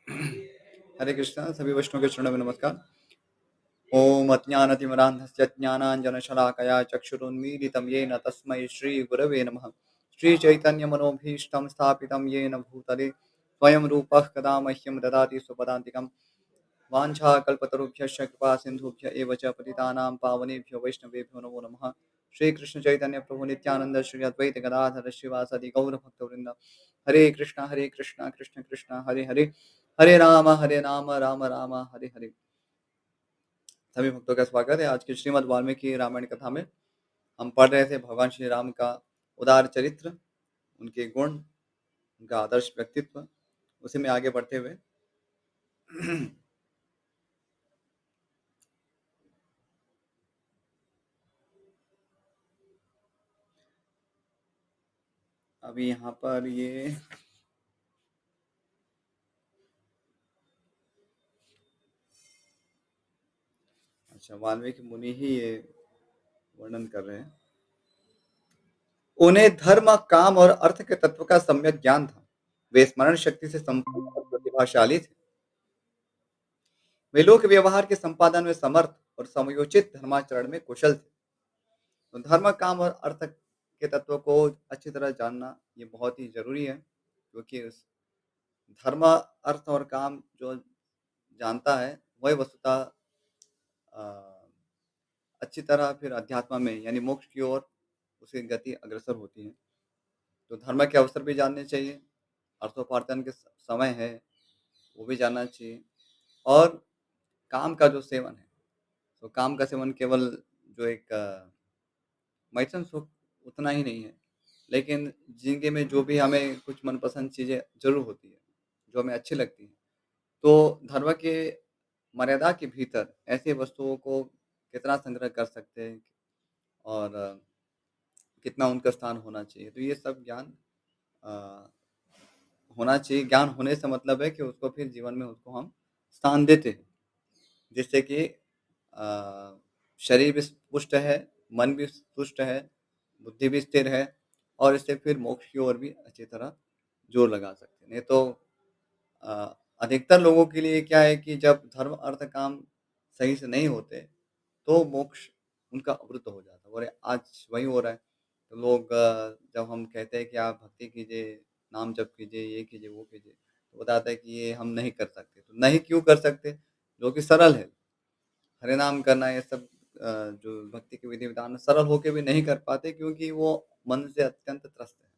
हरे कृष्णा सभी वैष्णव के चरणों में नमस्कार। ओम अज्ञानतिमिरान्धस्य ज्ञानाञ्जनशलाकया चक्षुरुन्मीलितं येन तस्मै श्रीगुरवे नमः। श्रीचैतन्यमनोभीष्टं स्थापितं येन भूतले स्वयं रूपः कदा मह्यं ददाति स्वपदान्तिकं। वाञ्छाकल्पतरुभ्यश्च कृपासिन्धुभ्य एव च पतितानां पावनेभ्यो वैष्णवेभ्यो नमो नमः। श्रीकृष्ण चैतन्य प्रभु नित्यानंद श्री अद्वैत गदाधर श्रीवासदि गौरभक्तवृंद। हरे कृष्णा कृष्ण कृष्ण हरे हरे, हरे राम राम राम हरे हरे। सभी भक्तों का स्वागत है। आज की श्रीमद् वाल्मीकि रामायण कथा में हम पढ़ रहे थे भगवान श्री राम का उदार चरित्र, उनके गुण, उनका आदर्श व्यक्तित्व। उसी में आगे बढ़ते हुए अभी यहाँ पर ये अच्छा वाल्मीकि मुनि ही ये वर्णन कर रहे हैं। उन्हें धर्म, काम और अर्थ के तत्व का सम्यक ज्ञान था। वे स्मरण शक्ति से संपन्न और प्रतिभाशाली थे। वे लोक व्यवहार के संपादन में समर्थ और समयोचित धर्माचरण में कुशल थे। तो धर्म, काम और अर्थ के तत्व को अच्छी तरह जानना ये बहुत ही ज़रूरी है, क्योंकि उस धर्म, अर्थ और काम जो जानता है, वही वस्तुतः अ, अच्छी तरह फिर अध्यात्म में यानी मोक्ष की ओर उसकी गति अग्रसर होती है। तो धर्म के अवसर भी जानने चाहिए, अर्थोपार्जन के समय है, वो भी जानना चाहिए। और काम का जो सेवन है, तो काम का सेवन केवल जो एक मैथुन सुख उतना ही नहीं है, लेकिन ज़िंदगी में जो भी हमें कुछ मनपसंद चीज़ें ज़रूर होती है, जो हमें अच्छी लगती हैं। तो धर्म के मर्यादा के भीतर ऐसी वस्तुओं को कितना संग्रह कर सकते हैं और कितना उनका स्थान होना चाहिए। तो ये सब ज्ञान अ, होना चाहिए। ज्ञान होने से मतलब है कि उसको फिर जीवन में उसको हम स्थान देते हैं, जिससे कि शरीर भी पुष्ट है, मन भी तुष्ट है, बुद्धि भी स्थिर है और इससे फिर मोक्ष की ओर भी अच्छी तरह जोर लगा सकते हैं। नहीं तो अ, अधिकतर लोगों के लिए क्या है कि जब धर्म, अर्थ, काम सही से नहीं होते, तो मोक्ष उनका अवरुद्ध हो जाता है और आज वही हो रहा है। तो लोग जब हम कहते हैं कि आप भक्ति कीजिए, नाम जप कीजिए, ये कीजिए, वो कीजिए, तो बताता है कि ये हम नहीं कर सकते। तो नहीं क्यों कर सकते? जो कि सरल है। हरे नाम करना ये सब जो भक्ति के विधि-विधान सरल होके भी नहीं कर पाते, क्योंकि वो मन से अत्यंत त्रस्त है।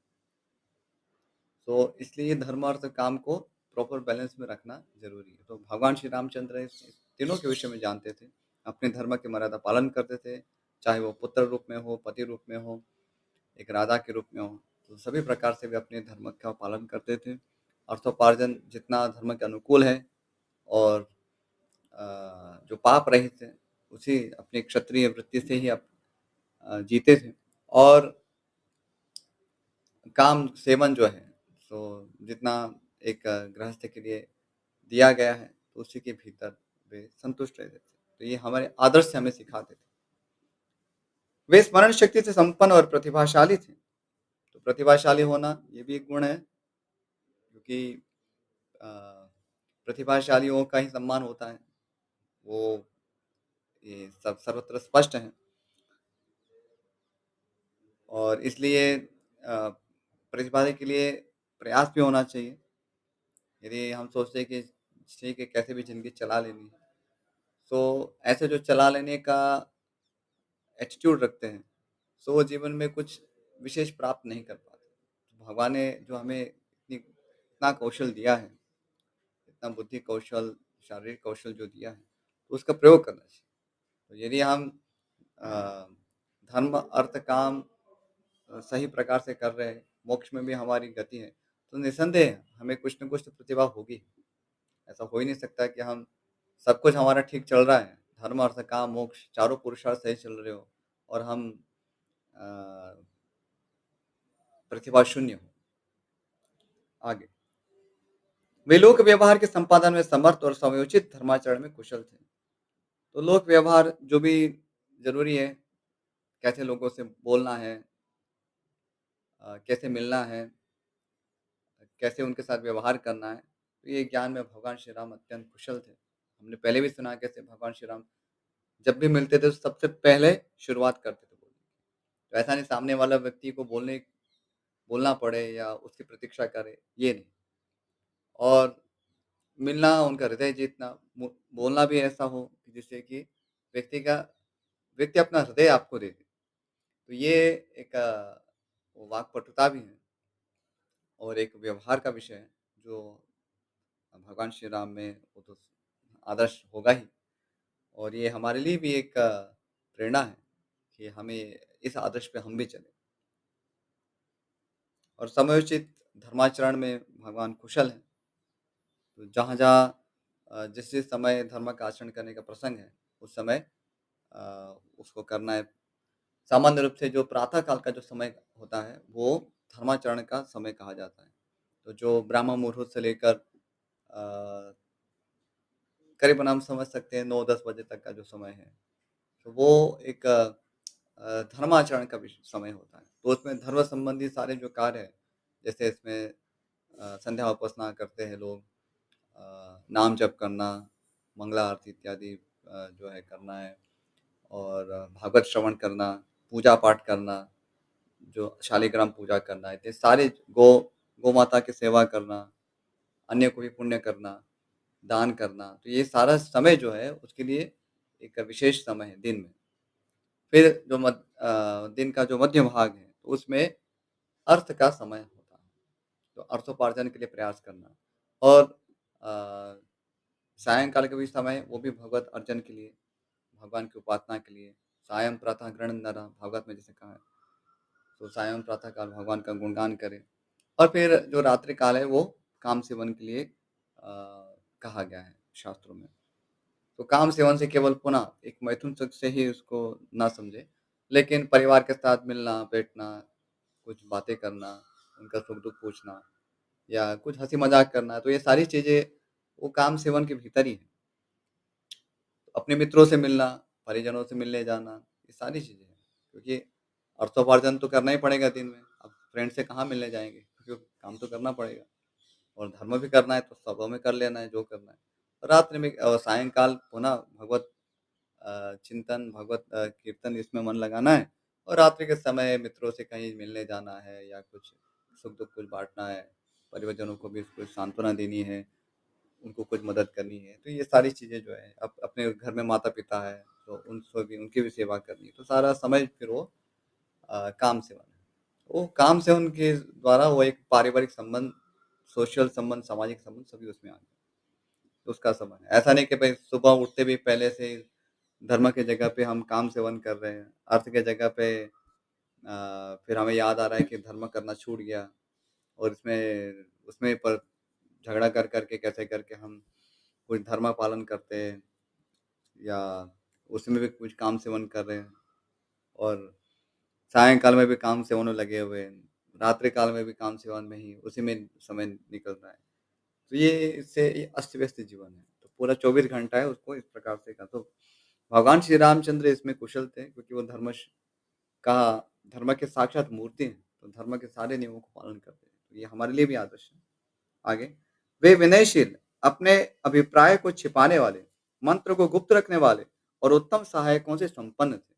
तो इसलिए धर्म, अर्थ, काम को प्रॉपर बैलेंस में रखना ज़रूरी है। तो भगवान श्री रामचंद्र इस तीनों के विषय में जानते थे, अपने धर्म की मर्यादा पालन करते थे, चाहे वो पुत्र रूप में हो, पति रूप में हो, एक राजा के रूप में हो। तो सभी प्रकार से वे अपने धर्म का पालन करते थे। अर्थोपार्जन जितना धर्म के अनुकूल है और जो पाप रहित है, उसी अपनी क्षत्रिय वृत्ति से ही जीते थे। और काम सेवन जो है, सो जितना एक गृहस्थ के लिए दिया गया है, तो उसी के भीतर वे संतुष्ट रहते थे। तो ये हमारे आदर्श से हमें सिखाते थे। वे स्मरण शक्ति से संपन्न और प्रतिभाशाली थे। तो प्रतिभाशाली होना ये भी एक गुण है, क्योंकि अ, प्रतिभाशालियों का ही सम्मान होता है। वो ये सब सर्वत्र स्पष्ट है और इसलिए प्रतिभा के लिए प्रयास भी होना चाहिए। यदि हम सोचते हैं कि ठीक है कैसे भी ज़िंदगी चला लेनी है, तो ऐसे जो चला लेने का एटीट्यूड रखते हैं, सो वो जीवन में कुछ विशेष प्राप्त नहीं कर पाते। तो भगवान ने जो हमें इतना कौशल दिया है, इतना बुद्धि कौशल, शारीरिक कौशल जो दिया है, तो उसका प्रयोग करना चाहिए। तो यदि हम अ, धर्म, अर्थ, काम सही प्रकार से कर रहे हैं, मोक्ष में भी हमारी गति है, तो निस्संदेह हमें कुछ न कुछ तो प्रतिभा होगी। ऐसा हो ही नहीं सकता कि हम सब कुछ हमारा ठीक चल रहा है, धर्म, अर्थ, काम, मोक्ष चारों पुरुषार्थ सही चल रहे हो और हम अ, प्रतिभा शून्य हो। आगे, वे लोक व्यवहार के संपादन में समर्थ और समयोचित धर्माचरण में कुशल थे। तो लोक व्यवहार जो भी ज़रूरी है, कैसे लोगों से बोलना है, कैसे मिलना है, कैसे उनके साथ व्यवहार करना है, तो ये ज्ञान में भगवान श्री राम अत्यंत कुशल थे। हमने पहले भी सुना कैसे भगवान श्री राम जब भी मिलते थे तो सबसे पहले शुरुआत करते थे बोलने की। तो ऐसा नहीं सामने वाला व्यक्ति को बोलना पड़े या उसकी प्रतीक्षा करे, ये नहीं। और मिलना, उनका हृदय जीतना, बोलना भी ऐसा हो कि जिससे कि व्यक्ति का व्यक्ति अपना हृदय आपको दे दे। तो ये एक वाक्पटुता भी है और एक व्यवहार का विषय है जो भगवान श्री राम में वो तो आदर्श होगा ही। और ये हमारे लिए भी एक प्रेरणा है कि हमें इस आदर्श पे हम भी चलें। और समयोचित धर्माचरण में भगवान कुशल हैं। तो जहाँ-जहाँ जिस-जिस समय धर्म का आचरण करने का प्रसंग है, उस समय उसको करना है। सामान्य रूप से जो प्रातः काल का जो समय होता है, वो धर्माचरण का समय कहा जाता है। तो जो ब्राह्म मुहूर्त से लेकर करीबन हम समझ सकते हैं 9-10 बजे तक का जो समय है, तो वो एक धर्माचरण का समय होता है। तो उसमें धर्म संबंधी सारे जो कार्य हैं, जैसे इसमें संध्या उपासना करते हैं लोग, नाम जप करना, मंगला आरती इत्यादि जो है करना है और भागवत श्रवण करना, पूजा पाठ करना, जो शालिग्राम पूजा करना है, ये सारे गौ माता की सेवा करना, अन्य को भी पुण्य करना, दान करना, तो ये सारा समय जो है उसके लिए एक विशेष समय है दिन में। फिर जो दिन का जो मध्य भाग है, तो उसमें अर्थ का समय होता है। तो अर्थोपार्जन के लिए प्रयास करना और अ, सायंकाल का भी समय वो भी भगवत अर्जन के लिए, भगवान की उपासना के लिए। सायं प्रातः गृह्ण नरः भागवत में जैसे कहा है, तो सायं प्रातः काल भगवान का गुणगान करें। और फिर जो रात्रि काल है वो काम सेवन के लिए कहा गया है शास्त्रों में। तो काम सेवन से केवल पुनः एक मैथुन सुख से ही उसको ना समझे, लेकिन परिवार के साथ मिलना, बैठना, कुछ बातें करना, उनका सुख-दुःख पूछना या कुछ हँसी-मज़ाक करना, तो ये सारी चीज़ें वो काम सेवन के भीतर ही हैं। अपने मित्रों से मिलना, परिजनों से मिलने जाना, ये सारी चीज़ें हैं। क्योंकि अर्थोपार्जन तो करना ही पड़ेगा दिन में, अब फ्रेंड से कहाँ मिलने जाएँगे? क्योंकि काम तो करना पड़ेगा और धर्म भी करना है तो सुबह में कर लेना है जो करना है। रात्रि में सायंकाल पुनः भगवत चिंतन, भगवत कीर्तन इसमें मन लगाना है और रात्रि के समय मित्रों से कहीं मिलने जाना है या कुछ सुख-दुःख कुछ बाँटना है, परिवारजनों को भी कुछ सांत्वना देनी है, उनको कुछ मदद करनी है। तो ये सारी चीज़ें जो है अपने घर में माता-पिता है, तो उनसे भी उनकी भी सेवा करनी है। तो सारा समय फिर वो काम सेवन है। वो काम सेवन के द्वारा वो एक पारिवारिक संबंध, सोशल संबंध, सामाजिक संबंध सभी उसमें आ गए। तो उसका समय है। ऐसा नहीं कि भई सुबह उठते भी पहले से ही धर्म की जगह पे हम काम सेवन कर रहे हैं। अर्थ की जगह पे फिर हमें याद आ रहा है कि धर्म करना छूट गया और इसमें उसमें पर झगड़ा कर के कैसे करके हम कुछ धर्म पालन करते हैं या उसमें भी कुछ काम सेवन कर रहे हैं और सायंकाल में भी काम सेवन में लगे हुए हैं। रात्रि काल में भी काम सेवन में ही उसी में समय निकल रहा है। तो ये इससे ये अस्त-व्यस्त जीवन है। तो पूरा 24 घंटा है उसको इस प्रकार से का तो भगवान श्री रामचंद्र इसमें कुशल थे क्योंकि वो का धर्म के साक्षात मूर्ति हैं। तो धर्म के सारे नियमों को पालन करते हैं। तो ये हमारे लिए भी आदर्श है। आगे, वे विनयशील, अपने अभिप्राय को छिपाने वाले, मंत्र को गुप्त रखने वाले और उत्तम सहायकों से संपन्न थे।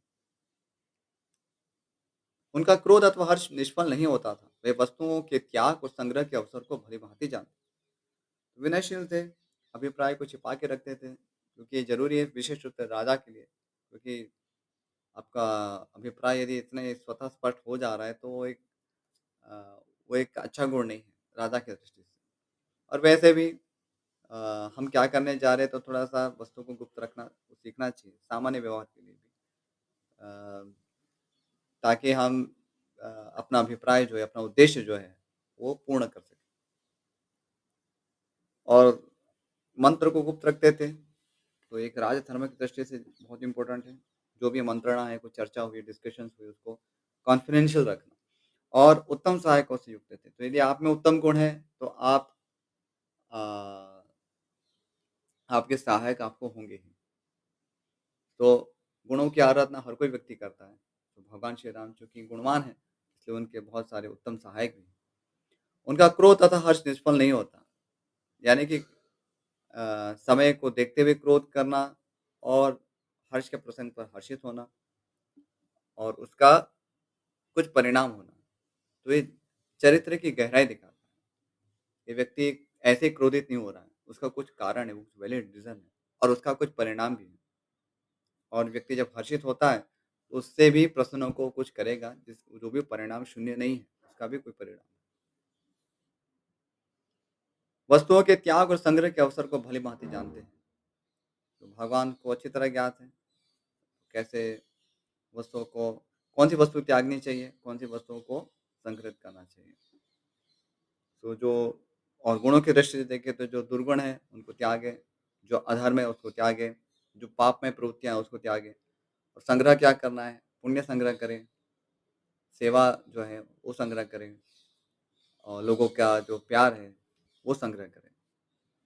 उनका क्रोध अथवा हर्ष निष्फल नहीं होता था। वे वस्तुओं के त्याग और संग्रह के अवसर को भली-भांति जानते। विनयशील थे, अभिप्राय को छिपा के रखते थे, क्योंकि ये ज़रूरी है विशेष रूप से राजा के लिए, क्योंकि आपका अभिप्राय यदि इतने स्वतः स्पष्ट हो जा रहा है, तो अ, वो एक अच्छा गुण नहीं है, राजा की दृष्टि से। और वैसे भी हम क्या करने जा रहे हैं, तो थोड़ा-सा वस्तु को गुप्त रखना सीखना चाहिए, सामान्य व्यवहार के लिए भी। अ, ताकि हम अपना अभिप्राय जो है, अपना उद्देश्य जो है, वो पूर्ण कर सकें। और मंत्र को गुप्त रखते थे। तो एक राजधर्म की दृष्टि से बहुत इम्पोर्टेंट है। जो भी मंत्रणा है, कुछ चर्चा हुई, डिस्कशंस हुई, उसको कॉन्फिडेंशियल रखना और उत्तम सहायकों से युक्त थे। तो यदि आप में उत्तम गुण है, तो अ, आपके सहायक आपको होंगे ही। तो गुणों की आराधना हर कोई व्यक्ति करता है। तो भगवान श्री राम चूँकि गुणवान हैं, इसलिए उनके बहुत सारे उत्तम सहायक भी हैं। उनका क्रोध तथा हर्ष निष्फल नहीं होता। यानी कि समय को देखते हुए क्रोध करना और हर्ष के प्रसंग पर हर्षित होना और उसका कुछ परिणाम होना। तो ये चरित्र की गहराई दिखाता है। ये व्यक्ति ऐसे ही क्रोधित नहीं हो रहा है, उसका कुछ कारण है, वो वैलिड रीज़न है और उसका कुछ परिणाम भी है। और व्यक्ति जब हर्षित होता है, तो उससे भी प्रश्नों को कुछ करेगा, जो भी परिणाम शून्य नहीं है, उसका भी कोई परिणाम है। वस्तुओं के त्याग और संग्रह के अवसर को भली-भाँति जानते हैं। तो भगवान को अच्छी तरह ज्ञात है, कैसे वस्तुओं को कौन-सी वस्तु त्यागनी चाहिए, कौन-सी वस्तुओं को संग्रहित करना चाहिए। तो जो और गुणों की दृष्टि से देखें तो जो दुर्गुण है, उनको त्यागें, जो अधर्म है उसको त्यागें, जो पापमय प्रवृत्तियाँ हैं उसको त्यागें और संग्रह क्या करना है, पुण्य संग्रह करें, सेवा जो है वो संग्रह करें और लोगों का जो प्यार है, वो संग्रह करें।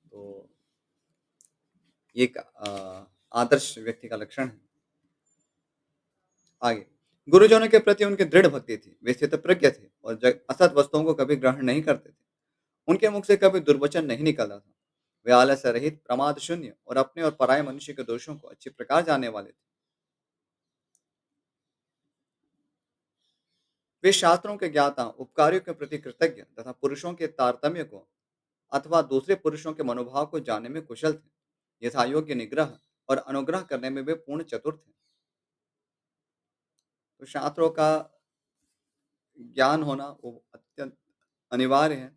तो ये एक आदर्श व्यक्ति का लक्षण है। आगे, गुरुजनों के प्रति उनकी दृढ़ भक्ति थी, वे स्थितप्रज्ञ थे और असत वस्तुओं को कभी ग्रहण नहीं करते थे। उनके मुख से कभी दुर्वचन नहीं निकलता था। वे आलस्य रहित, प्रमाद शून्य और अपने और पराये मनुष्य के दोषों को अच्छी प्रकार जानने वाले थे। वे शास्त्रों के ज्ञाता, उपकारियों के प्रति कृतज्ञ तथा पुरुषों के तारतम्य को अथवा दूसरे पुरुषों के मनोभाव को जानने में कुशल थे। यथायोग्य निग्रह और अनुग्रह करने में वे पूर्ण चतुर थे। तो शास्त्रों का ज्ञान होना वो अत्यंत अनिवार्य है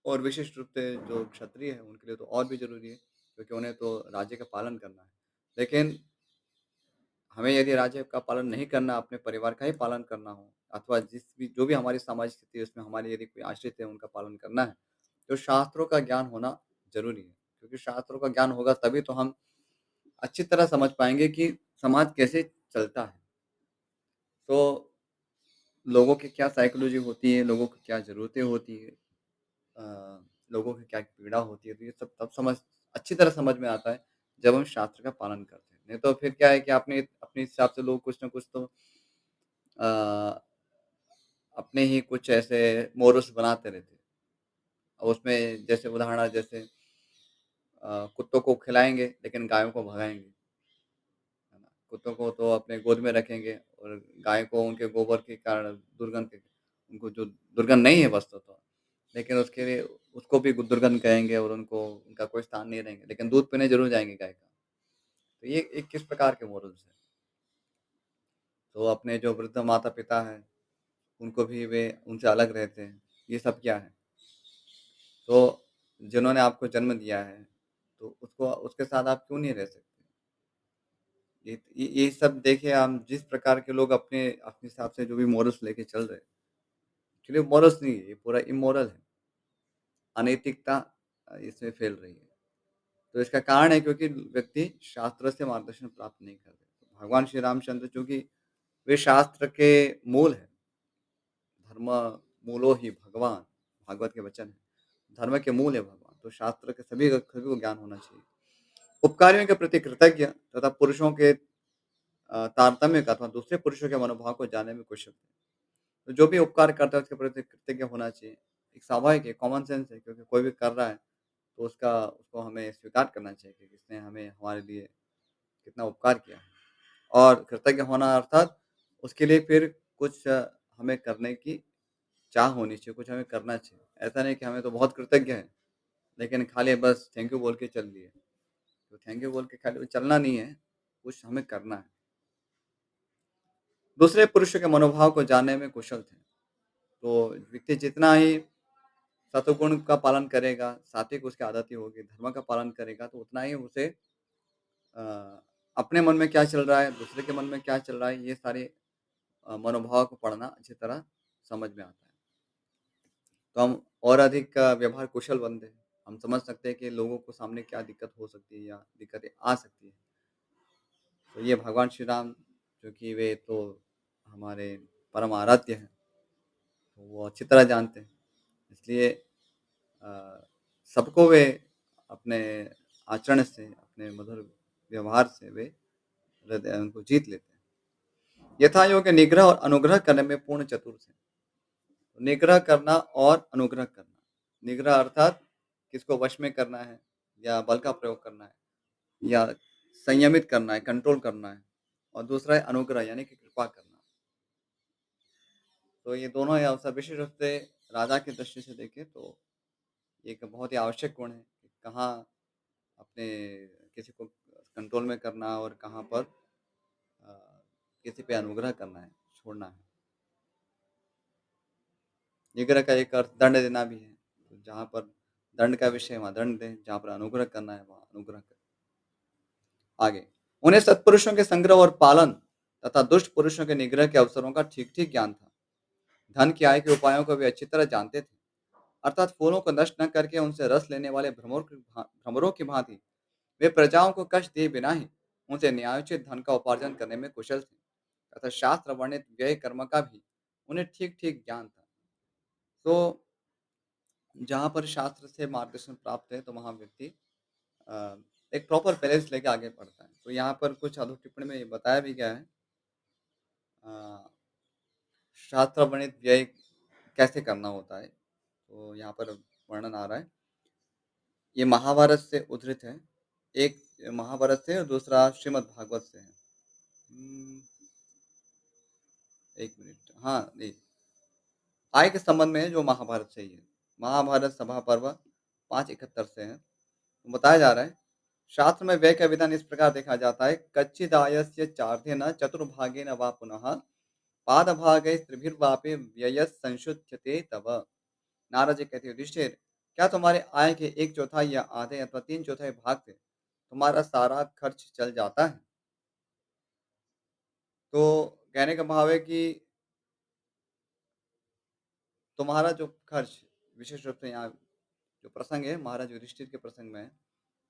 और विशिष्ट रूप से जो क्षत्रिय है उनके लिए तो और भी ज़रूरी है, क्योंकि उन्हें तो राज्य का पालन करना है। लेकिन हमें यदि राज्य का पालन नहीं करना, अपने परिवार का ही पालन करना हो अथवा जो भी हमारी सामाजिक स्थिति है उसमें हमारे यदि कोई आश्रित है उनका पालन करना है, तो शास्त्रों का ज्ञान होना ज़रूरी है। क्योंकि शास्त्रों का ज्ञान होगा तभी तो हम अच्छी तरह समझ पाएँगे कि समाज कैसे चलता है। तो लोगों की क्या साइकोलॉजी होती है, लोगों की क्या ज़रूरतें होती है, अ, लोगों की क्या पीड़ा होती है, तो ये सब तब अच्छी तरह समझ में आता है, जब हम शास्त्र का पालन करते हैं। नहीं तो फिर क्या है कि आपने अपने हिसाब से लोग कुछ न कुछ तो अ, अपने ही कुछ ऐसे मोरल्स बनाते रहते हैं। और उसमें जैसे उदाहरण जैसे कुत्तों को खिलाएँगे लेकिन गायों को भगाएँगे, है ना? कुत्तों को तो अपने गोद में रखेंगे और गाय को उनके गोबर के कारण दुर्गंध के उनको जो दुर्गंध नहीं है वस्तुतः, लेकिन उसके लिए उसको भी दुर्गंध कहेंगे और उनको उनका कोई स्थान नहीं रहेंगे, लेकिन दूध पीने ज़रूर जाएँगे गाय का। तो ये किस प्रकार के मोरल्स हैं? तो अपने जो वृद्ध माता-पिता हैं, उनको भी वे उनसे अलग रहते हैं। ये सब क्या है? तो जिन्होंने आपको जन्म दिया है, तो उसको उसके साथ आप क्यों नहीं रह सकते? ये सब देखिए हम जिस प्रकार के लोग अपने हिसाब से जो भी मोरल्स लेके चल रहे हैं, एक्चुअली मोरल्स नहीं है, ये पूरा इमोरल है। अनैतिकता इसमें फैल रही है। तो इसका कारण है क्योंकि व्यक्ति शास्त्र से मार्गदर्शन प्राप्त नहीं कर रहे। भगवान श्री रामचंद्र चूँकि वे शास्त्र के मूल हैं, धर्म मूलो ही भगवान, भागवत के वचन हैं। धर्म के मूल है भगवान, तो शास्त्र के सभी को ज्ञान होना चाहिए। उपकारियों के प्रति कृतज्ञ तथा पुरुषों के तारतम्य का अथवा दूसरे पुरुषों के मनोभाव को जानने में कुशल थे। तो जो भी उपकार करता है उसके प्रति कृतज्ञ होना चाहिए। एक स्वाभाविक है, कॉमन सेंस है क्योंकि कोई भी कर रहा है तो उसको हमें स्वीकार करना चाहिए कि किसने हमें हमारे लिए कितना उपकार किया है। और कृतज्ञ होना अर्थात उसके लिए फिर कुछ हमें करने की चाह होनी चाहिए, कुछ हमें करना चाहिए। ऐसा नहीं कि हमें तो बहुत कृतज्ञ हैं, लेकिन खाली बस थैंक यू बोल के चल दिए। तो थैंक यू बोल के खाली चलना नहीं है, कुछ हमें करना है। दूसरे पुरुषों के मनोभाव को जानने में कुशल थे। तो व्यक्ति जितना ही सतोगुण का पालन करेगा, सात्विक उसकी आदतें होगी, धर्म का पालन करेगा तो उतना ही उसे अ, अपने मन में क्या चल रहा है, दूसरे के मन में क्या चल रहा है, ये सारे मनोभाव को पढ़ना अच्छी तरह समझ में आता है। तो हम और अधिक व्यवहार कुशल बनते हैं। हम समझ सकते हैं कि लोगों को सामने क्या दिक्कत हो सकती है या दिक्कतें आ सकती हैं। तो ये भगवान श्री राम जो कि वे तो हमारे परम आराध्य हैं, तो वो अच्छी तरह जानते हैं। इसलिए अ, सबको वे अपने आचरण से, अपने मधुर व्यवहार से वे हृदय उनको जीत लेते हैं। यथायोग्य निग्रह और अनुग्रह करने में पूर्ण चतुर थे। निग्रह करना और अनुग्रह करना। निग्रह अर्थात किसको वश में करना है या बल का प्रयोग करना है या संयमित करना है, कंट्रोल करना है और दूसरा है अनुग्रह यानी कि कृपा करना। तो ये दोनों ही अवसर विशेष रूप से राजा की दृष्टि से देखें तो एक बहुत ही आवश्यक गुण है कि कहाँ अपने किसी को कंट्रोल में करना और कहाँ पर अ, किसी पे अनुग्रह करना है, छोड़ना है। निग्रह का एक अर्थ दंड देना भी है। तो जहाँ पर दंड का विषय है वहाँ दंड दें, जहाँ पर अनुग्रह करना है वहाँ अनुग्रह करें। आगे, उन्हें सत्पुरुषों के संग्रह और पालन तथा दुष्ट पुरुषों के निग्रह के अवसरों का ठीक-ठीक ज्ञान था। धन की आय के उपायों को वे अच्छी तरह जानते थे। अर्थात फूलों को नष्ट न करके उनसे रस लेने वाले भ्रमरों की भांति वे प्रजाओं को कष्ट दिए बिना ही उनसे न्यायोचित धन का उपार्जन करने में कुशल थे तथा शास्त्र वर्णित व्यय कर्म का भी उन्हें ठीक-ठीक ज्ञान था। तो जहाँ पर शास्त्र से मार्गदर्शन प्राप्त है तो वहाँ व्यक्ति अ, एक प्रॉपर बैलेंस लेके आगे बढ़ता है। तो यहाँ पर कुछ अधो टिप्पणी में ये बताया भी गया है अ, शास्त्र वर्णित व्यय कैसे करना होता है। तो यहाँ पर वर्णन आ रहा है। ये महाभारत से उद्धृत है। एक महाभारत से और दूसरा श्रीमद् भागवत से है। 1 मिनट हाँ, नहीं आय के संबंध में है जो महाभारत से ही है। महाभारत सभा पर्व 5:71 से है। तो बताया जा रहा है, शास्त्र में व्यय का विधान इस प्रकार देखा जाता है, कच्चिदायस्य चार्धेन चतुर्भागेन वा पुनः पादभागैस्त्रिभिर्वापि व्ययः संशुध्यते तव। नारद जी कहते हैं, युधिष्ठिर, क्या तुम्हारे आय के 1/4 या आधे अथवा 3/4 भाग से तुम्हारा सारा खर्च चल जाता है? तो कहने का भाव है कि तुम्हारा जो खर्च विशेष रूप से यहाँ जो प्रसंग है महाराज युधिष्ठिर के प्रसंग में है।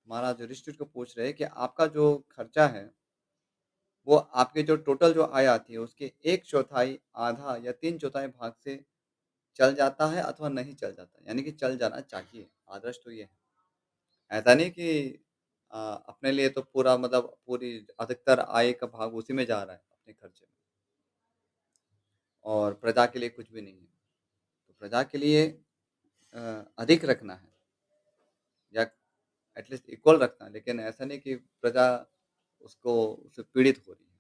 महाराज युधिष्ठिर को पूछ रहे हैं कि आपका जो खर्चा है, वो आपके जो टोटल जो आय आती है उसके 1/4 आधा या 3/4 भाग से चल जाता है अथवा नहीं चल जाता? यानी कि चल जाना चाहिए, आदर्श तो ये है। ऐसा नहीं कि अपने लिए तो पूरा मतलब पूरी अधिकतर आय का भाग उसी में जा रहा है, अपने खर्चे में और प्रजा के लिए कुछ भी नहीं है। तो प्रजा के लिए अ, अधिक रखना है या एटलीस्ट इक्वल रखना है, लेकिन ऐसा नहीं कि प्रजा उससे पीड़ित हो रही है।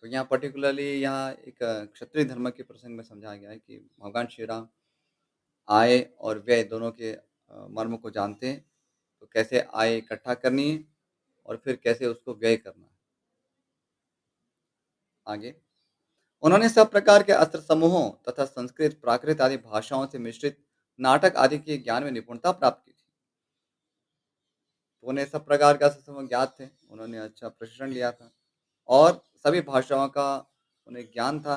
तो यहाँ पर्टिकुलरली यहाँ एक क्षत्रिय धर्म के प्रसंग में समझाया गया है कि भगवान श्री राम आय और व्यय दोनों के मर्म को जानते हैं, तो कैसे आय इकट्ठा करनी है और फिर कैसे उसको व्यय करना है। आगे, उन्होंने सब प्रकार के अस्त्र समूहों तथा संस्कृत, प्राकृत आदि भाषाओं से मिश्रित नाटक आदि के ज्ञान में निपुणता प्राप्त की थी। तो उन्हें सब प्रकार के अस्त्र समूह ज्ञात थे, उन्होंने अच्छा प्रशिक्षण लिया था और सभी भाषाओं का उन्हें ज्ञान था,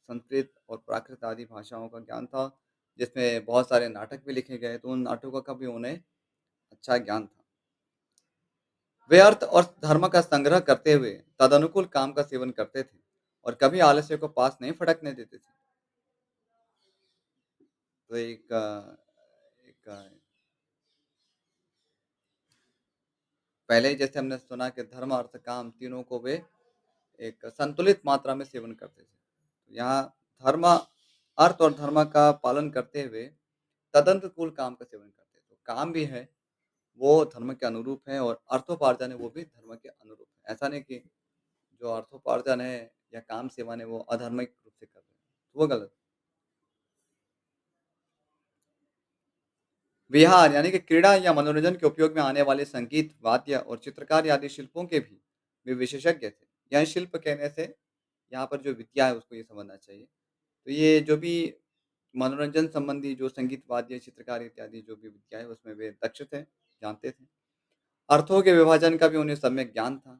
संस्कृत और प्राकृत आदि भाषाओं का ज्ञान था, जिसमें बहुत सारे नाटक भी लिखे गए, तो उन नाटकों का भी उन्हें अच्छा ज्ञान था। वे अर्थ और धर्म का संग्रह करते हुए तदनुकूल काम का सेवन करते थे और कभी आलस्य को पास नहीं फटकने देते थे। तो एक पहले ही जैसे हमने सुना कि धर्म, अर्थ, काम तीनों को वे एक संतुलित मात्रा में सेवन करते थे। तो यहाँ धर्म, अर्थ और धर्म का पालन करते हुए तदनुकूल काम का सेवन करते हैं। तो काम भी है, वो धर्म के अनुरूप है और अर्थोपार्जन है, वो भी धर्म के अनुरूप है। ऐसा नहीं कि जो अर्थोपार्जन है या काम सेवन है, वो अधार्मिक रूप से कर रहे हैं, तो वो गलत। विहार यानी कि क्रीड़ा या मनोरंजन के उपयोग में आने वाले संगीत, वाद्य और चित्रकारी आदि शिल्पों के भी वे विशेषज्ञ थे। यहाँ शिल्प कहने से यहाँ पर जो विद्या है उसको ये समझना चाहिए। तो ये जो भी मनोरंजन संबंधी जो संगीत, वाद्य, चित्रकारी इत्यादि जो भी विद्या है उसमें वे दक्ष थे, जानते थे। अर्थों के विभाजन का भी उन्हें सम्यक ज्ञान था।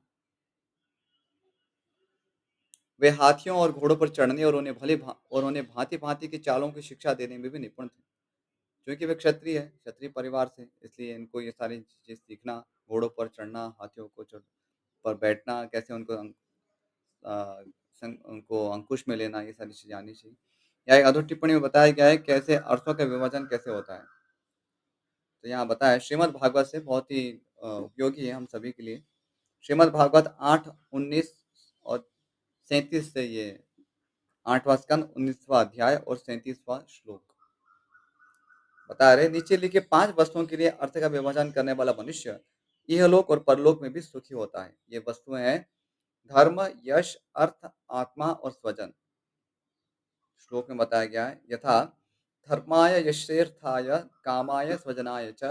वे हाथियों और घोड़ों पर चढ़ने और उन्हें भांति-भांति की चालों की शिक्षा देने में भी निपुण थे। क्योंकि वे क्षत्रिय हैं, क्षत्रिय परिवार से, इसलिए इनको ये सारी चीज़ें सीखना, घोड़ों पर चढ़ना, हाथियों को चढ़ पर बैठना, कैसे अ, उनको अंकुश में लेना, ये सारी चीज़ें आनी चाहिए। यहाँ एक अधो टिप्पणी में बताया गया है कैसे अर्थों का विभाजन कैसे होता है। तो यहाँ बताया है श्रीमद् भागवत से बहुत ही उपयोगी है हम सभी के लिए। श्रीमद् भागवत 8, 19 और 37 से ये 8वाँ स्कंद, 19वाँ अध्याय और 37वाँ श्लोक। बता रहे नीचे लिखे 5 वस्तुओं के लिए अर्थ का विभाजन करने वाला मनुष्य इहलोक और परलोक में भी सुखी होता है। ये वस्तुएं हैं धर्म, यश, अर्थ, आत्मा और स्वजन। श्लोक में बताया गया है यथा धर्माय यशेर्थाय कामाय स्वजनाय च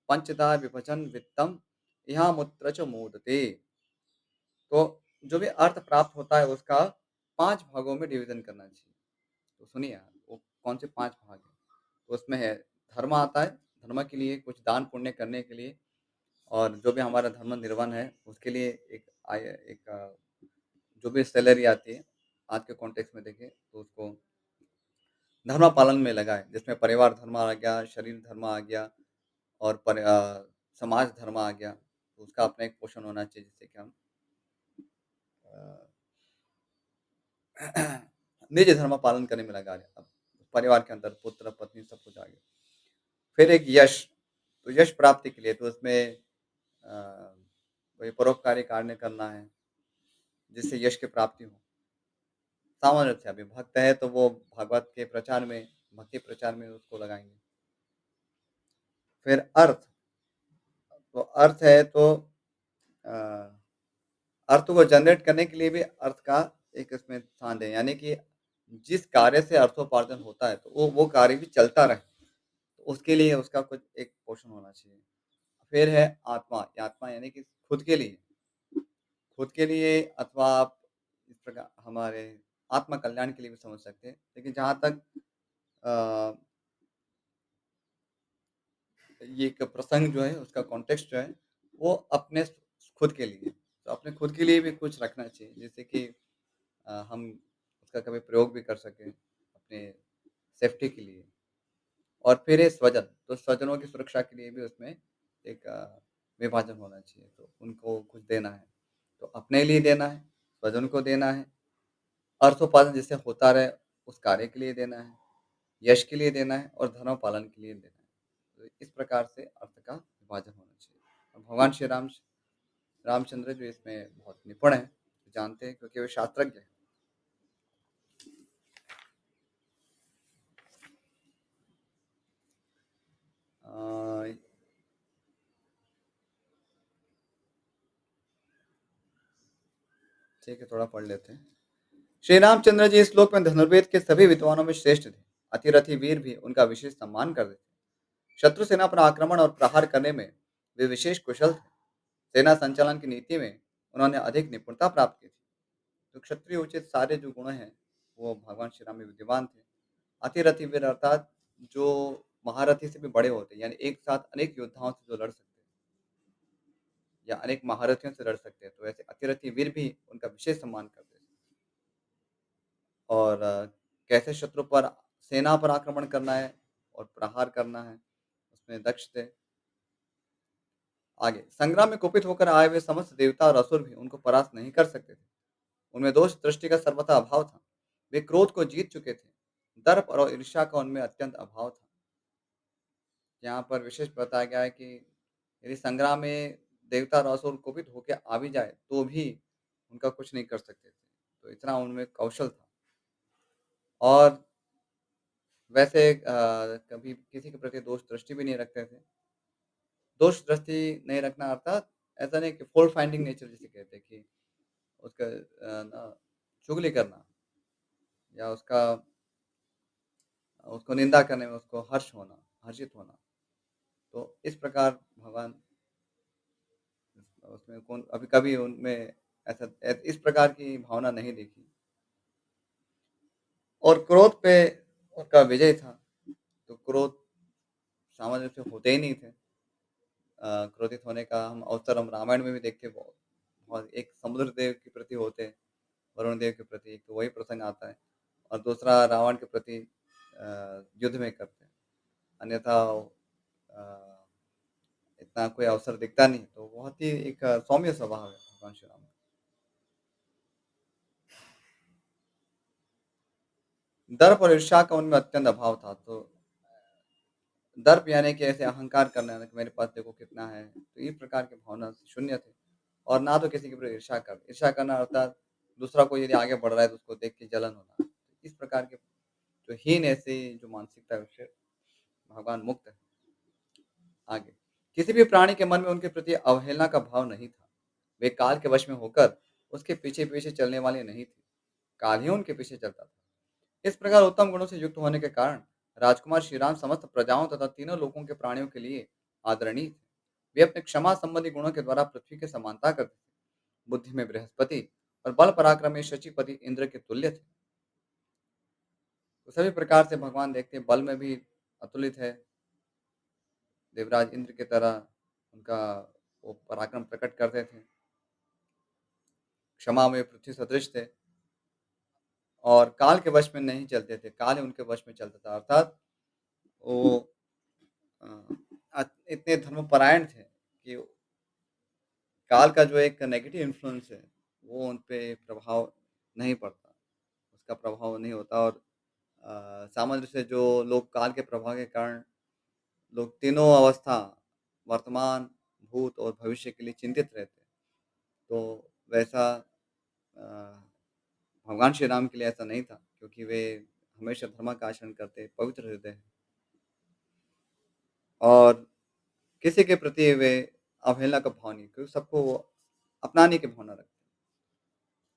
पंचधा विभजन वित्तम यहाँ मुत्र च मोदते। तो जो भी अर्थ प्राप्त होता है उसका 5 भागों में डिवीजन करना चाहिए। तो सुनिए वो कौन से 5 भाग हैं? तो उसमें है धर्म आता है, धर्म के लिए कुछ दान पुण्य करने के लिए और जो भी हमारा धर्म निर्वहन है उसके लिए एक आय एक जो भी सैलरी आती है, आज के कॉन्टेक्स्ट में देखें तो उसको धर्म पालन में लगाएँ, जिसमें परिवार धर्म आ गया, शरीर धर्म आ गया और समाज धर्म आ गया। तो उसका अपना एक पोषण होना चाहिए जिससे कि हम अ, निज धर्म पालन करने में लगा रहे हैं। अब परिवार के अंदर पुत्र, पत्नी सब कुछ आ गया। फिर एक यश, तो यश प्राप्ति के लिए तो उसमें अ, कोई परोपकारी कार्य करना है, जिससे यश की प्राप्ति हो। सामान्य रूप से अभी भक्त है तो वो भागवत के प्रचार में, भक्ति प्रचार में उसको लगाएँगे। फिर अर्थ, तो अर्थ है तो अ, अर्थ को जनरेट करने के लिए भी अर्थ का एक इसमें स्थान दें, यानी कि जिस कार्य से अर्थोपार्जन होता है, तो वो कार्य भी चलता रहे, तो उसके लिए उसका कुछ एक पोषण होना चाहिए। फिर है आत्मा, ये आत्मा यानी कि खुद के लिए अथवा आप इस प्रकार हमारे आत्म कल्याण के लिए भी समझ सकते हैं। लेकिन जहाँ तक अ, ये एक प्रसंग जो है उसका कॉन्टेक्स्ट जो है वो अपने खुद के लिए, तो अपने खुद के लिए भी कुछ रखना चाहिए जिससे कि हम उसका कभी प्रयोग भी कर सकें अपने सेफ्टी के लिए। और फिर है स्वजन, तो स्वजनों की सुरक्षा के लिए भी उसमें एक विभाजन होना चाहिए, तो उनको कुछ देना है, तो अपने लिए देना है, स्वजन को देना है, अर्थोपार्जन जिससे होता रहे उस कार्य के लिए देना है, यश के लिए देना है और धर्म पालन के लिए देना है। तो इस प्रकार से अर्थ का विभाजन होना चाहिए। और भगवान श्री रामचंद्र जो इसमें बहुत निपुण हैं, जानते हैं क्योंकि वे शास्त्रज्ञ हैं। अ, ठीक है, थोड़ा पढ़ लेते हैं। श्री रामचंद्र जी इस श्लोक में धनुर्वेद के सभी विद्वानों में श्रेष्ठ थे। अतिरथी वीर भी उनका विशेष सम्मान करते थे। शत्रु सेना पर आक्रमण और प्रहार करने में वे विशेष कुशल थे। सेना संचालन की नीति में उन्होंने अधिक निपुणता प्राप्त की थी। तो क्षत्रिय उचित सारे जो गुण हैं वो भगवान श्री राम में विद्यमान थे। अतिरथी वीर अर्थात जो महारथी से भी बड़े होते हैं, यानी एक साथ अनेक योद्धाओं से जो लड़ सकते हैं या अनेक महारथियों से लड़ सकते हैं, तो ऐसे अतिरथी वीर भी उनका विशेष सम्मान करते थे। और कैसे शत्रु पर सेना पर आक्रमण करना है और प्रहार करना है, उसमें दक्ष थे। आगे संग्राम में कुपित होकर आए हुए समस्त देवता और असुर भी उनको परास्त नहीं कर सकते थे। उनमें दोष दृष्टि का सर्वथा अभाव था। वे क्रोध को जीत चुके थे। दर्प और ईर्ष्या का उनमें अत्यंत अभाव था। यहाँ पर विशेष बताया गया है कि यदि संग्राम में देवता और असुर कुपित होकर आ भी जाए तो भी उनका कुछ नहीं कर सकते थे। तो इतना उनमें कौशल था। और वैसे कभी किसी के प्रति दोष दृष्टि भी नहीं रखते थे। दोष दृष्टि नहीं रखना अर्थात ऐसा नहीं कि फ़ॉल्ट फाइंडिंग नेचर जिसे कहते हैं कि उसका ना चुगली करना या उसको निंदा करने में उसको हर्षित होना। तो इस प्रकार भगवान उसमें कौन अभी कभी उनमें इस प्रकार की भावना नहीं देखी। और क्रोध पे उनका विजय था। तो क्रोध सामान्य रूप से होते ही नहीं थे। क्रोधित होने का हम रामायण में भी देखते हैं बहुत। और एक समुद्र देव के प्रति होते हैं, वरुण देव के प्रति एक तो वही प्रसंग आता है और दूसरा रावण के प्रति युद्ध में करते हैं। अन्यथा अ, इतना कोई अवसर दिखता नहीं, तो बहुत ही एक सौम्य स्वभाव है भगवान श्री राम का। दर्प और ईर्ष्या का उनमें अत्यंत अभाव था। तो दर्प यानी कि ऐसे अहंकार करना कि मेरे पास देखो कितना है, तो इस प्रकार की भावना से शून्य थे। और ना तो किसी के ऊपर ईर्ष्या करना अर्थात दूसरा कोई यदि आगे बढ़ रहा है तो उसको देख के जलन होना। इस प्रकार के जो हीन ऐसी जो मानसिकता है उससे भगवान मुक्त है। आगे, किसी भी प्राणी के मन में उनके प्रति अवहेलना का भाव नहीं था। वे काल के वश में होकर उसके पीछे-पीछे चलने वाले नहीं थे। काल ही उनके पीछे चलता था। इस प्रकार उत्तम गुणों से युक्त होने के कारण राजकुमार श्री राम समस्त प्रजाओं तथा तीनों लोकों के प्राणियों के लिए आदरणीय थे। वे अपने क्षमा संबंधी गुणों के द्वारा पृथ्वी की समानता करते थे। बुद्धि में बृहस्पति और बल पराक्रम में शचीपति इंद्र के तुल्य थे। तो सभी प्रकार से भगवान देखते हैं, बल में भी अतुलित है, देवराज इंद्र की तरह उनका वो पराक्रम प्रकट करते थे। क्षमा में पृथ्वी सदृश थे और काल के वश में नहीं चलते थे, काल ही उनके वश में चलता था। अर्थात वो इतने धर्मपरायण थे कि काल का जो एक नेगेटिव इन्फ्लुएंस है, वो उन पे प्रभाव नहीं पड़ता, उसका प्रभाव नहीं होता। और सामान्य से जो लोग काल के प्रभाव के कारण लोग तीनों अवस्था, वर्तमान, भूत और भविष्य के लिए चिंतित रहते हैं। तो वैसा अ, भगवान श्री राम के लिए ऐसा नहीं था, क्योंकि वे हमेशा धर्म का आचरण करते, पवित्र रहते हैं और किसी के प्रति वे अवहेलना का भाव नहीं, क्योंकि सबको वो अपनाने की भावना रखते हैं।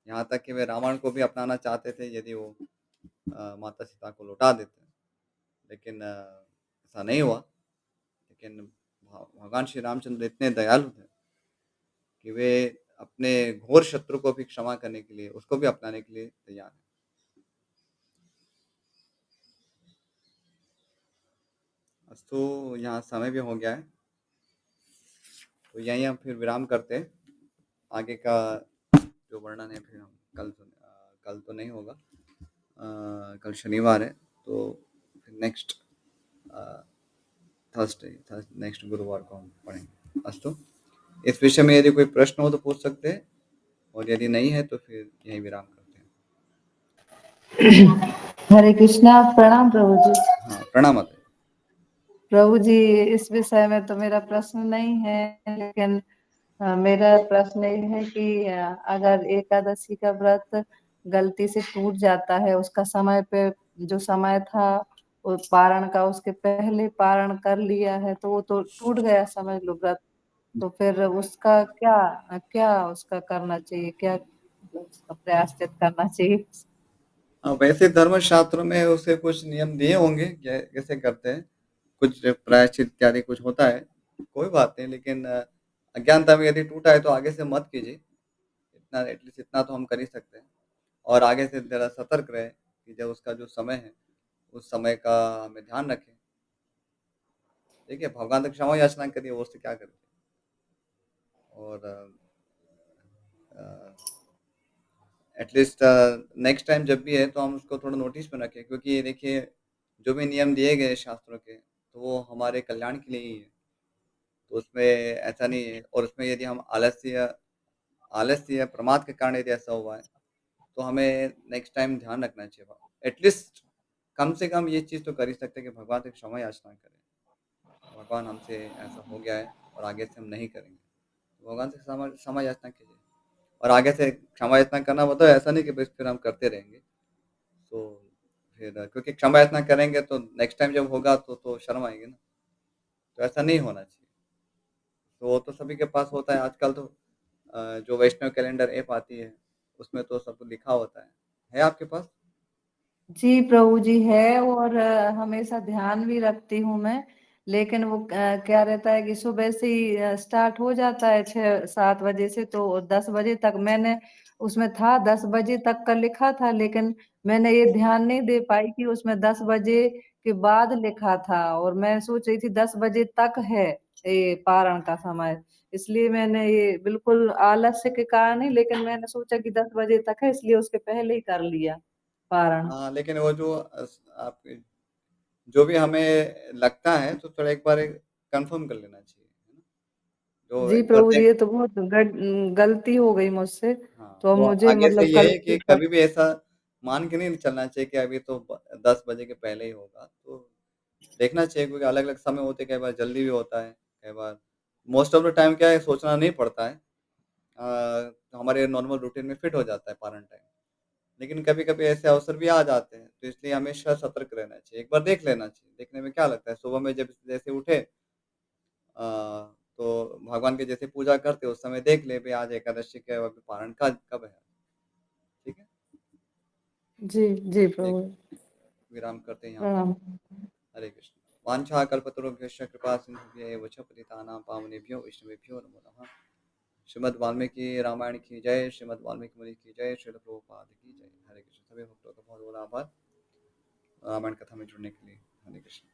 यहाँ तक कि वे रावण को भी अपनाना चाहते थे, यदि वो माता सीता को लौटा देते, लेकिन ऐसा नहीं हुआ। लेकिन भगवान श्री रामचंद्र इतने दयालु थे कि वे अपने घोर शत्रु को भी क्षमा करने के लिए, उसको भी अपनाने के लिए तैयार हैं। अस्तु, यहाँ समय भी हो गया है, तो यहीं हम फिर विराम करते हैं। आगे का जो वर्णन है फिर हम कल तो नहीं होगा, कल शनिवार है, तो फिर नेक्स्ट थर्सडे, नेक्स्ट गुरुवार को हम पढ़ेंगे। अस्तु, इस विषय में यदि कोई प्रश्न हो तो पूछ सकते हैं, और यदि नहीं है तो फिर यहीं विराम करते हैं। हरे कृष्णा। प्रणाम प्रभु जी। हाँ, प्रणाम माता। प्रभु जी, इस विषय में तो मेरा प्रश्न नहीं है, लेकिन मेरा प्रश्न ये है कि अगर एकादशी का व्रत गलती से टूट जाता है, उसका समय पे जो समय था वो पारण का, उसके पहले पारण कर लिया है, तो वो तो टूट गया समझ लो व्रत। तो फिर उसका क्या क्या उसका करना चाहिए, क्या उसका प्रायश्चित करना चाहिए? हाँ, वैसे धर्मशास्त्रों में उसे कुछ नियम दिए होंगे, कैसे करते हैं, कुछ प्रायश्चित इत्यादि कुछ होता है, कोई बात नहीं। लेकिन अज्ञानता में यदि टूटा है तो आगे से मत कीजिए, इतना एटलीस्ट इतना तो हम कर ही सकते हैं। और आगे से ज़रा सतर्क रहे कि जब उसका जो समय है, उस समय का हमें ध्यान रखें। देखिए, भगवान से क्षमा याचना करिए, वो उससे क्या करें। और एटलीस्ट नेक्स्ट टाइम जब भी है तो हम उसको थोड़ा नोटिस में रखें, क्योंकि देखिए, जो भी नियम दिए गए शास्त्रों के, तो वो हमारे कल्याण के लिए ही है। तो उसमें ऐसा नहीं है, और उसमें यदि हम आलस्य या प्रमाद के कारण यदि ऐसा हुआ है, तो हमें नेक्स्ट टाइम ध्यान रखना चाहिए। एटलीस्ट कम से कम ये चीज़ तो कर ही सकते हैं कि भगवान से क्षमा याचना करें, भगवान हमसे ऐसा हो गया है और आगे से हम नहीं करेंगे। तो भगवान से क्षमा क्षमा याचना कीजिए, और आगे से क्षमा याचना करना मतलब ऐसा नहीं कि बस फिर हम करते रहेंगे। तो फिर क्योंकि क्षमा याचना करेंगे तो नेक्स्ट टाइम जब होगा तो शर्म आएगी ना, तो ऐसा नहीं होना चाहिए। तो वो तो सभी के पास होता है आजकल तो, जो वैष्णव कैलेंडर ऐप आती है, उसमें तो सब लिखा होता है आपके पास? जी प्रभु जी है, और हमेशा ध्यान भी रखती हूँ मैं। लेकिन वो क्या रहता है कि सुबह से ही स्टार्ट हो जाता है 6-7 बजे से, तो 10 बजे तक मैंने उसमें था, 10 बजे तक का लिखा था, लेकिन मैंने ये ध्यान नहीं दे पाई कि उसमें 10 बजे के बाद लिखा था, और मैं सोच रही थी 10 बजे तक है ये पारण का समय। इसलिए मैंने ये बिल्कुल आलस्य के कारण ही, लेकिन मैंने सोचा कि 10 बजे तक है, इसलिए उसके पहले ही कर लिया पारण। हाँ, लेकिन वो जो आप जो भी हमें लगता है तो थोड़ा एक बार कंफर्म कर लेना चाहिए, है ना? जो जी एक बार प्रभु जी, देख, ये तो बहुत गलती हो गई मुझसे। हाँ, तो अब तो मुझे आगे से मतलब ये कल है कि से कभी भी ऐसा मान के नहीं चलना चाहिए कि अभी तो 10 बजे के पहले ही होगा। तो देखना चाहिए, क्योंकि अलग अलग समय होते हैं, कई बार जल्दी भी होता है, कई बार मोस्ट ऑफ द टाइम क्या है, सोचना नहीं पड़ता है, तो हमारे नॉर्मल रूटीन में फिट हो जाता है पारण टाइम। लेकिन कभी-कभी ऐसे अवसर भी आ जाते हैं, तो इसलिए हमेशा सतर्क रहना चाहिए। एक बार देख लेना चाहिए, देखने में क्या लगता है, सुबह में जब जैसे उठे तो भगवान की जैसे पूजा करते उस समय देख ले भई आज एकादशी के अभी पारण का कब है, ठीक है? जी, जी एक प्रभु। विराम करते हैं यहाँ पर। प्रणाम। हरे कृष्ण। वाञ्छाकल्पतरुभ्यश्च कृपा सिन्धुभ्य एव च पतितानां पावनेभ्यो वैष्णवेभ्यो नमो नमः। श्रीमद् वाल्मीकि रामायण की जय, श्रीमद् वाल्मीकि मुनि की जय, श्रील प्रभुपाद की जय। हरे कृष्ण। सभी भक्तों का बहुत-बहुत आभार रामायण कथा में जुड़ने के लिए। हरे कृष्ण।